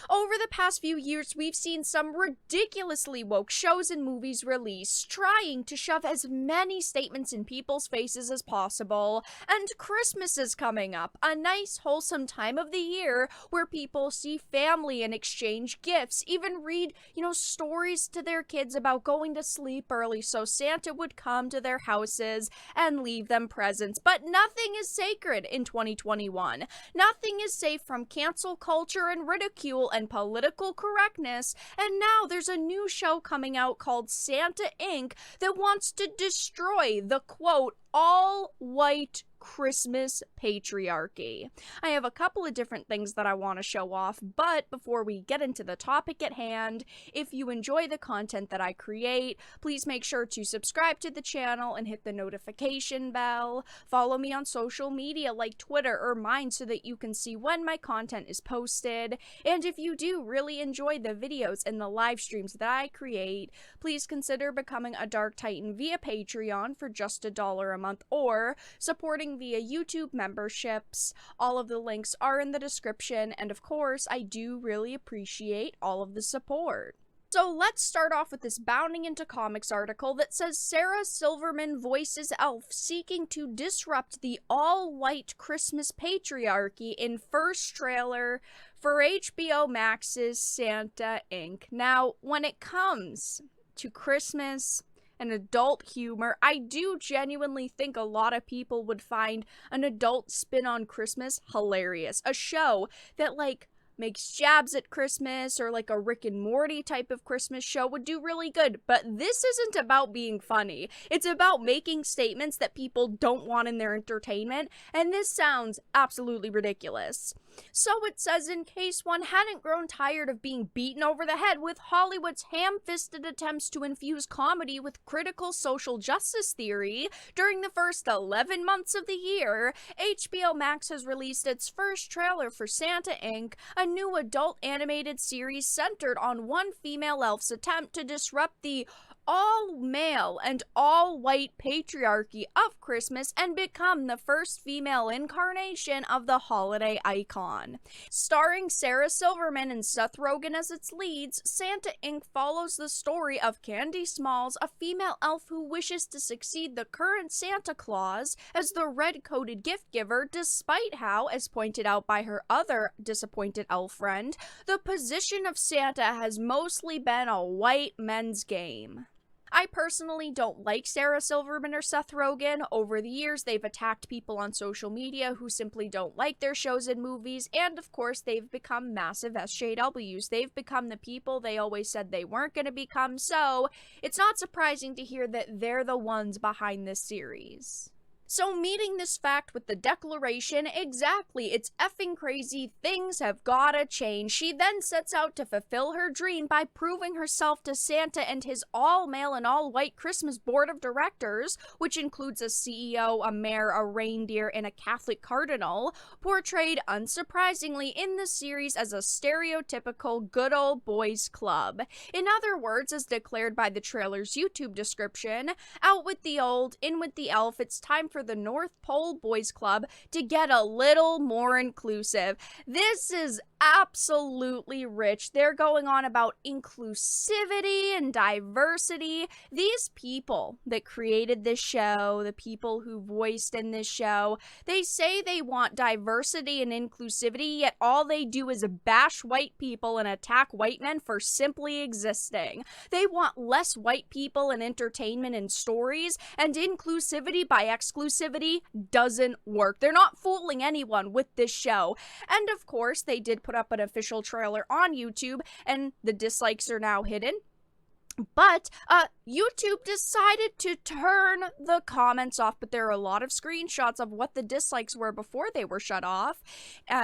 Over the past few years, we've seen some ridiculously woke shows and movies released, trying to shove as many statements in people's faces as possible. And Christmas is coming up, a nice, wholesome time of the year where people see family and exchange gifts, even read, stories to their kids about going to sleep early so Santa would come to their houses and leave them presents. But nothing is sacred in 2021. Nothing is safe from cancel culture and ridicule and political correctness, and now there's a new show coming out called Santa Inc. that wants to destroy the quote all-white Christmas patriarchy. I have a couple of different things that I want to show off, but before we get into the topic at hand, if you enjoy the content that I create, please make sure to subscribe to the channel and hit the notification bell. Follow me on social media like Twitter or mine so that you can see when my content is posted. And if you do really enjoy the videos and the live streams that I create, please consider becoming a Dark Titan via Patreon for just $1 a month or supporting via YouTube memberships. All of the links are in the description, and of course, I do really appreciate all of the support. So let's start off with this Bounding Into Comics article that says Sarah Silverman voices Elf seeking to disrupt the all-white Christmas patriarchy in first trailer for HBO Max's Santa Inc. Now, when it comes to Christmas and adult humor, I do genuinely think a lot of people would find an adult spin on Christmas hilarious. A show that, makes jabs at Christmas, or like a Rick and Morty type of Christmas show would do really good. But this isn't about being funny. It's about making statements that people don't want in their entertainment, and this sounds absolutely ridiculous. So it says, in case one hadn't grown tired of being beaten over the head with Hollywood's ham-fisted attempts to infuse comedy with critical social justice theory, during the first 11 months of the year, HBO Max has released its first trailer for Santa Inc., a new adult animated series centered on one female elf's attempt to disrupt the all-male and all-white patriarchy of Christmas and become the first female incarnation of the holiday icon. Starring Sarah Silverman and Seth Rogen as its leads, Santa Inc. follows the story of Candy Smalls, a female elf who wishes to succeed the current Santa Claus as the red-coated gift giver, despite how, as pointed out by her other disappointed elf friend, the position of Santa has mostly been a white men's game. I personally don't like Sarah Silverman or Seth Rogen. Over the years, they've attacked people on social media who simply don't like their shows and movies, and of course, they've become massive SJWs. They've become the people they always said they weren't going to become, so it's not surprising to hear that they're the ones behind this series. So meeting this fact with the declaration, exactly, it's effing crazy, things have gotta change. She then sets out to fulfill her dream by proving herself to Santa and his all-male and all-white Christmas board of directors, which includes a CEO, a mayor, a reindeer, and a Catholic cardinal, portrayed unsurprisingly in the series as a stereotypical good old boys club. In other words, as declared by the trailer's YouTube description, out with the old, in with the elf, it's time for the North Pole Boys Club to get a little more inclusive. This is absolutely rich. They're going on about inclusivity and diversity. These people that created this show, the people who voiced in this show, they say they want diversity and inclusivity, yet all they do is bash white people and attack white men for simply existing. They want less white people in entertainment and stories, and inclusivity by exclusivity doesn't work. They're not fooling anyone with this show. And of course, they did put up an official trailer on YouTube, and the dislikes are now hidden. But YouTube decided to turn the comments off, but there are a lot of screenshots of what the dislikes were before they were shut off.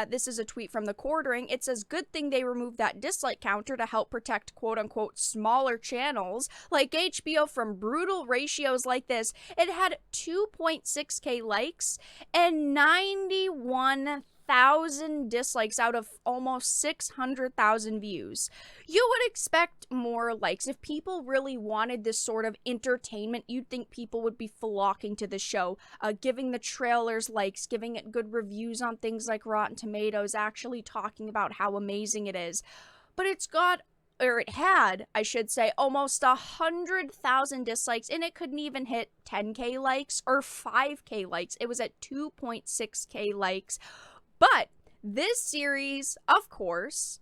This is a tweet from The Quartering. It says, good thing they removed that dislike counter to help protect quote-unquote smaller channels like HBO from brutal ratios like this. It had 2.6k likes and 91,000 1,000 dislikes out of almost 600,000 views. You would expect more likes. If people really wanted this sort of entertainment, you'd think people would be flocking to the show, giving the trailers likes, giving it good reviews on things like Rotten Tomatoes, actually talking about how amazing it is. But it had, I should say, almost 100,000 dislikes, and it couldn't even hit 10k likes or 5k likes. It was at 2.6k likes. But this series, of course,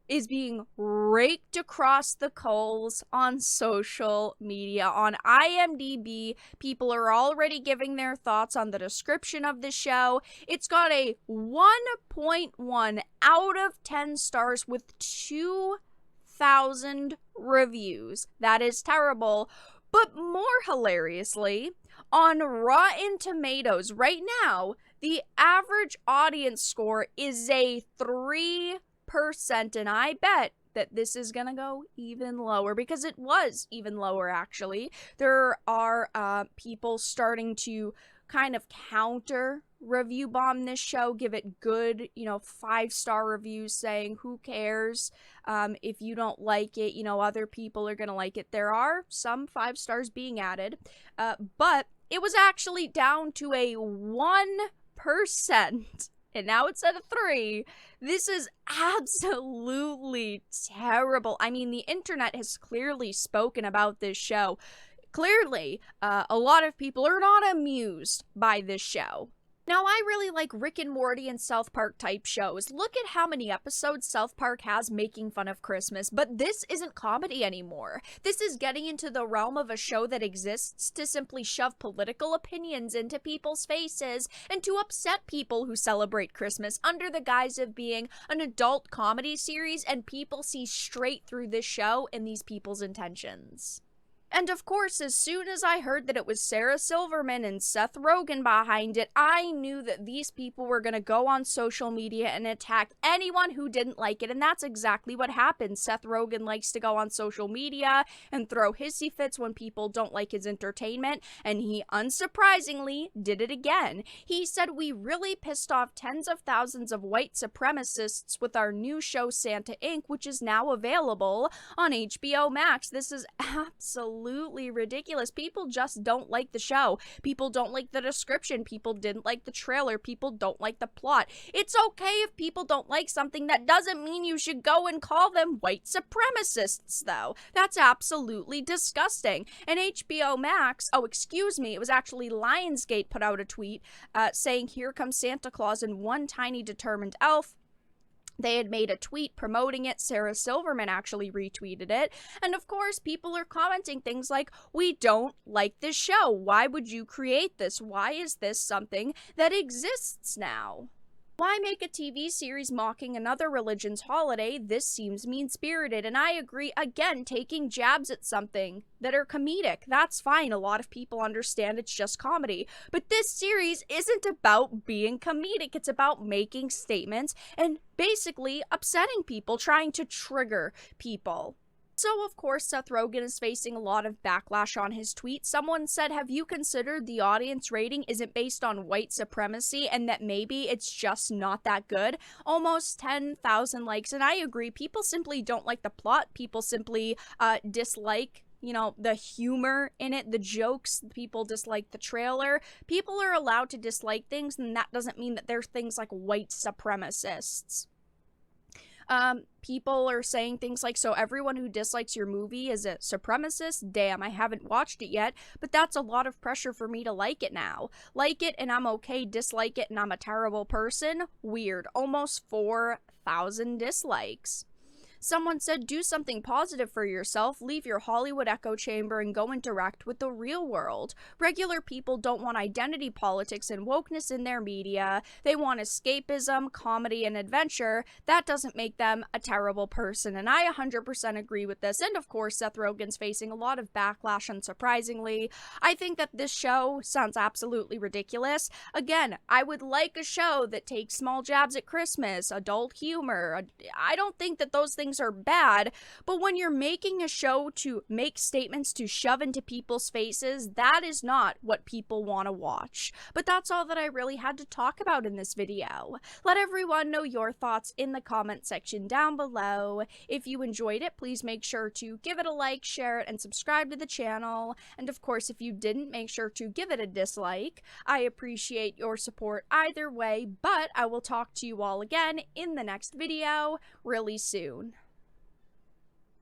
is being raked across the coals on social media. On IMDb, people are already giving their thoughts on the description of the show. It's got a 1.1 out of 10 stars with 2,000 reviews. That is terrible. But more hilariously, on Rotten Tomatoes right now, the average audience score is a 3%, and I bet that this is gonna go even lower, because it was even lower, actually. There are people starting to kind of counter review bomb this show, give it good, 5-star reviews saying, who cares if you don't like it, other people are gonna like it. There are some 5 stars being added, but it was actually down to a 1%, and now it's at a 3. This is absolutely terrible. I mean, the internet has clearly spoken about this show. Clearly, a lot of people are not amused by this show. Now, I really like Rick and Morty and South Park type shows. Look at how many episodes South Park has making fun of Christmas, but this isn't comedy anymore. This is getting into the realm of a show that exists to simply shove political opinions into people's faces and to upset people who celebrate Christmas under the guise of being an adult comedy series, and people see straight through this show and these people's intentions. And of course, as soon as I heard that it was Sarah Silverman and Seth Rogen behind it, I knew that these people were going to go on social media and attack anyone who didn't like it, and that's exactly what happened. Seth Rogen likes to go on social media and throw hissy fits when people don't like his entertainment, and he unsurprisingly did it again. He said, "We really pissed off tens of thousands of white supremacists with our new show Santa Inc., which is now available on HBO Max. This is absolutely ridiculous. People just don't like the show. People don't like the description. People didn't like the trailer. People don't like the plot. It's okay if people don't like something. That doesn't mean you should go and call them white supremacists, though. That's absolutely disgusting." And HBO Max, it was actually Lionsgate put out a tweet saying, "Here comes Santa Claus and one tiny determined elf." They had made a tweet promoting it. Sarah Silverman actually retweeted it. And of course, people are commenting things like, "We don't like this show. Why would you create this? Why is this something that exists now? Why make a TV series mocking another religion's holiday? This seems mean-spirited." And I agree, again, taking jabs at something that are comedic, that's fine. A lot of people understand it's just comedy. But this series isn't about being comedic. It's about making statements and basically upsetting people, trying to trigger people. So, of course, Seth Rogen is facing a lot of backlash on his tweet. Someone said, "Have you considered the audience rating isn't based on white supremacy and that maybe it's just not that good?" Almost 10,000 likes, and I agree. People simply don't like the plot. People simply dislike the humor in it, the jokes. People dislike the trailer. People are allowed to dislike things, and that doesn't mean that there's things like white supremacists. People are saying things like, "So everyone who dislikes your movie is a supremacist? Damn, I haven't watched it yet, but that's a lot of pressure for me to like it now. Like it and I'm okay, dislike it and I'm a terrible person? Weird." Almost 4,000 dislikes. Someone said, "Do something positive for yourself, leave your Hollywood echo chamber and go interact with the real world. Regular people don't want identity politics and wokeness in their media. They want escapism, comedy, and adventure. That doesn't make them a terrible person." And I 100% agree with this. And of course, Seth Rogen's facing a lot of backlash, unsurprisingly. I think that this show sounds absolutely ridiculous. Again, I would like a show that takes small jabs at Christmas, adult humor. I don't think that those things things are bad, but when you're making a show to make statements to shove into people's faces, that is not what people want to watch. But that's all that I really had to talk about in this video. Let everyone know your thoughts in the comment section down below. If you enjoyed it, please make sure to give it a like, share it, and subscribe to the channel. And of course, if you didn't, make sure to give it a dislike. I appreciate your support either way, but I will talk to you all again in the next video really soon.